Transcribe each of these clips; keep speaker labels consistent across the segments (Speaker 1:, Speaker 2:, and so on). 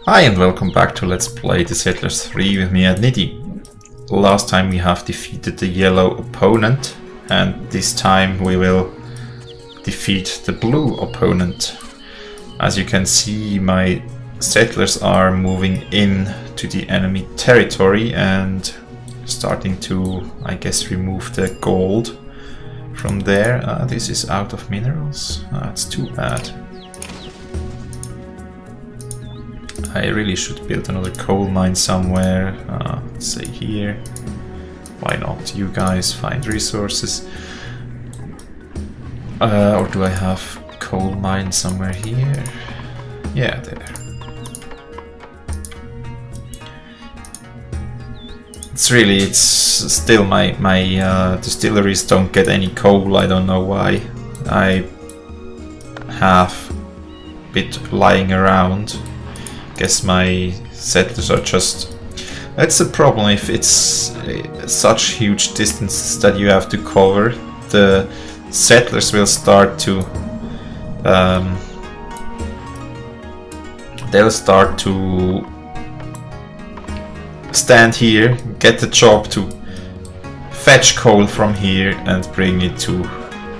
Speaker 1: Hi and welcome back to Let's Play The Settlers 3 with me, Adnidi. Last time we have defeated the yellow opponent, and this time we will defeat the blue opponent. As you can see, my settlers are moving in to the enemy territory and starting to, I guess, remove the gold from there. This is out of minerals. That's too bad. I really should build another coal mine somewhere, let's say here. Why not? You guys find resources. Or do I have coal mine somewhere here? Yeah, there. It's still my distilleries don't get any coal. I don't know why. I have a bit lying around. Guess my settlers are just... It's a problem if it's such huge distances that you have to cover. The settlers will start to... they'll start to stand here, get the job to fetch coal from here and bring it to,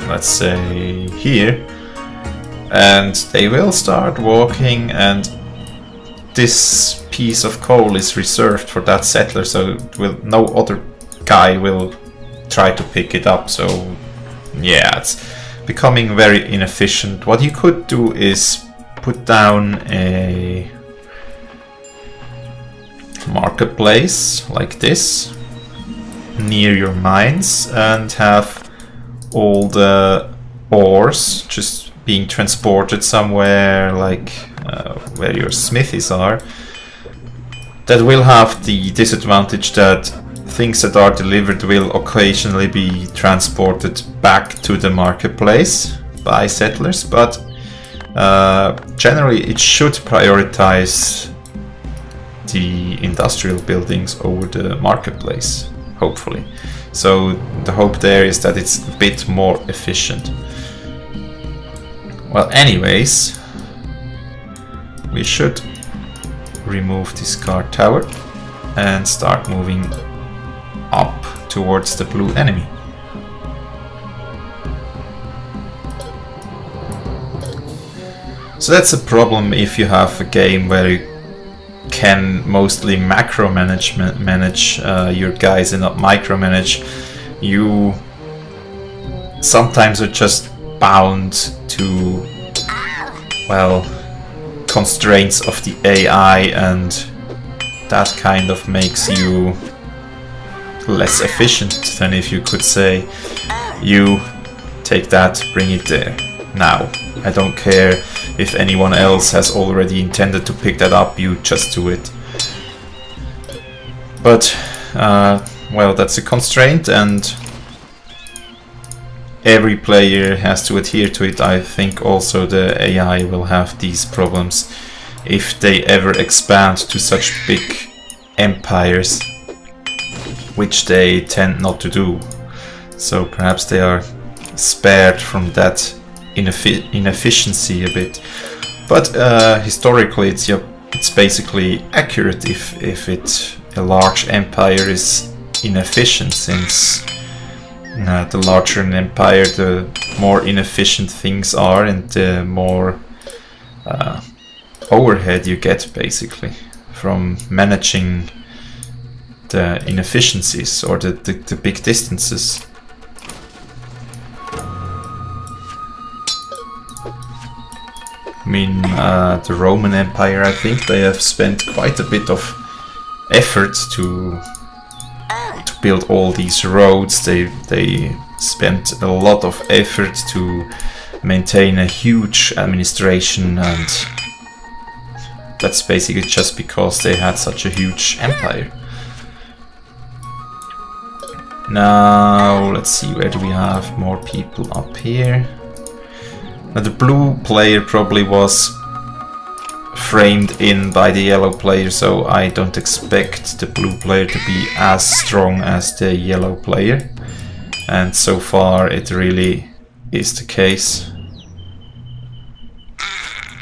Speaker 1: let's say, here. And they will start walking, and this piece of coal is reserved for that settler, so no other guy will try to pick it up. So yeah, it's becoming very inefficient. What you could do is put down a marketplace like this near your mines and have all the ores just being transported somewhere, like where your smithies are. That will have the disadvantage that things that are delivered will occasionally be transported back to the marketplace by settlers, but generally it should prioritize the industrial buildings over the marketplace, hopefully. So the hope there is that it's a bit more efficient. Well, anyways, we should remove this guard tower and start moving up towards the blue enemy. So that's a problem if you have a game where you can mostly macro manage your guys and not micromanage. You sometimes are just bound to, well, constraints of the AI, and that kind of makes you less efficient than if you could say, you take that, bring it there. Now, I don't care if anyone else has already intended to pick that up, you just do it. But, well, that's a constraint, and every player has to adhere to it. I think also the AI will have these problems if they ever expand to such big empires, which they tend not to do. So perhaps they are spared from that inefficiency a bit. But historically it's basically accurate if a large empire is inefficient, since the larger an empire, the more inefficient things are, and the more overhead you get, basically, from managing the inefficiencies or the big distances. I mean, the Roman Empire, I think they have spent quite a bit of effort to build all these roads. They spent a lot of effort to maintain a huge administration, and that's basically just because they had such a huge empire. Now let's see, where do we have more people up here? Now the blue player probably was framed in by the yellow player, so I don't expect the blue player to be as strong as the yellow player, and so far it really is the case.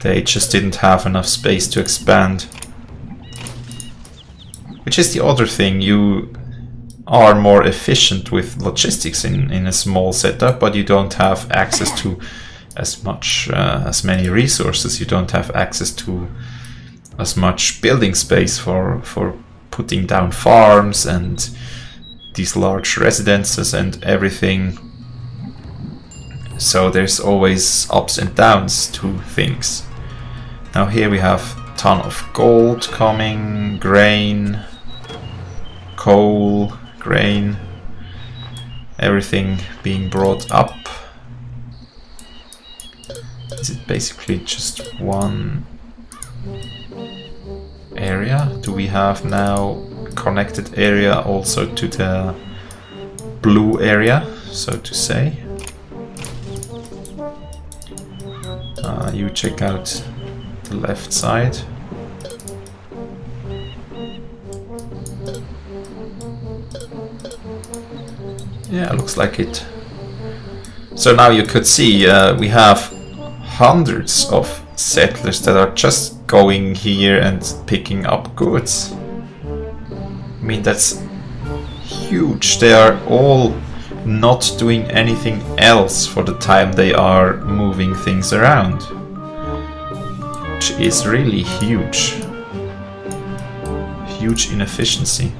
Speaker 1: They just didn't have enough space to expand. Which is the other thing, you are more efficient with logistics in a small setup, but you don't have access to as many resources. You don't have access to as much building space for putting down farms and these large residences and everything. So there's always ups and downs to things. Now here we have a ton of gold coming, grain, coal, grain, everything being brought up. Is it basically just one area? Do we have now a connected area also to the blue area, so to say? You check out the left side. Yeah, looks like it. So now you could see we have hundreds of settlers that are just going here and picking up goods. I mean, that's huge. They are all not doing anything else for the time they are moving things around, which is really huge. Huge inefficiency.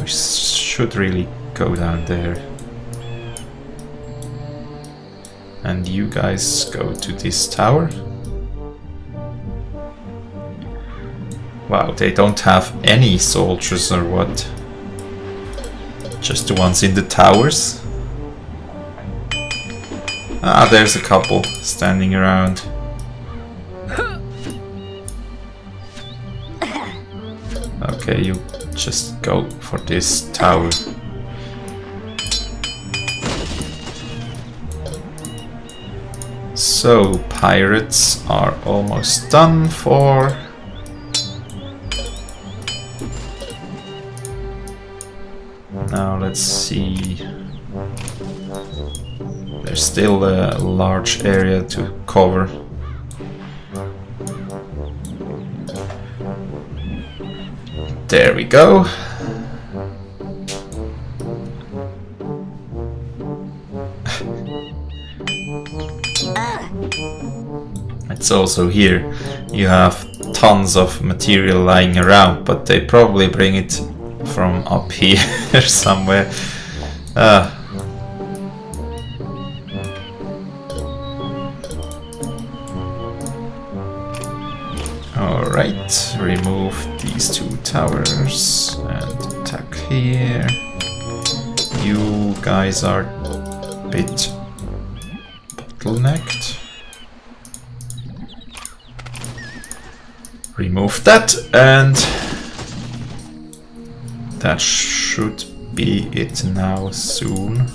Speaker 1: We should really go down there. And you guys go to this tower. Wow, they don't have any soldiers or what? Just the ones in the towers? Ah, there's a couple standing around. Okay, you just go for this tower. So, pirates are almost done for. Now let's see. There's still a large area to cover. There we go. It's also here. You have tons of material lying around, but they probably bring it from up here somewhere. Alright, remove these two towers and attack here. You guys are a bit bottlenecked. Remove that, and that should be it now soon.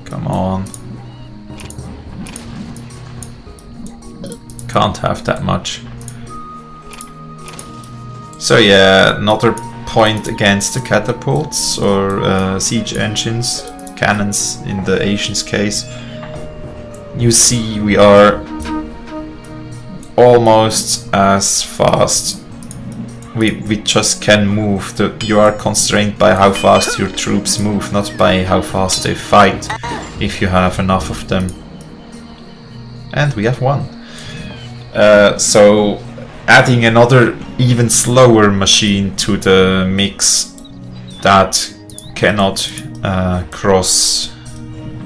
Speaker 1: Come on. Can't have that much. So yeah, another point against the catapults or siege engines, cannons in the Asians case. You see we are almost as fast. We just can move. You are constrained by how fast your troops move, not by how fast they fight, if you have enough of them. And we have one. So adding another even slower machine to the mix that cannot cross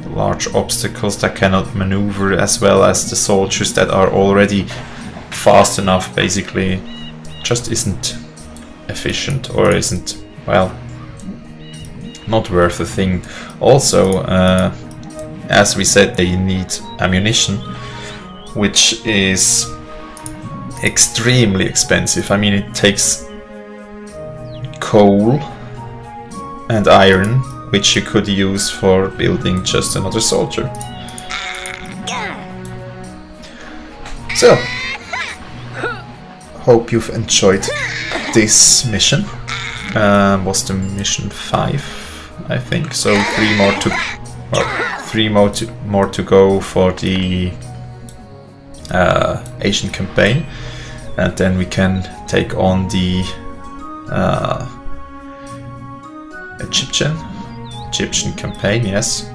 Speaker 1: large obstacles, that cannot maneuver as well as the soldiers that are already fast enough, basically just isn't efficient, or isn't, well, not worth a thing. Also, as we said, they need ammunition, which is extremely expensive. I mean, it takes coal and iron, which you could use for building just another soldier. So, hope you've enjoyed this mission. Was the mission 5, I think, so 3 more to well, 3 more to go for the Asian campaign, and then we can take on the Egyptian campaign, yes.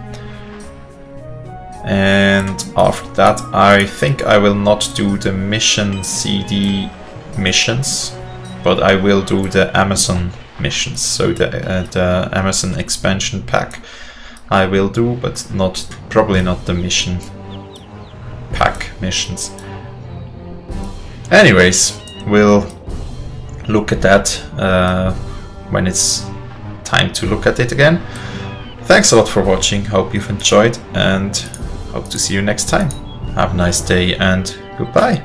Speaker 1: And after that, I think I will not do the mission CD missions, but I will do the Amazon missions. So the Amazon expansion pack I will do, but probably not the mission pack missions. Anyways, we'll look at that when it's time to look at it again. Thanks a lot for watching, hope you've enjoyed, and hope to see you next time. Have a nice day and goodbye.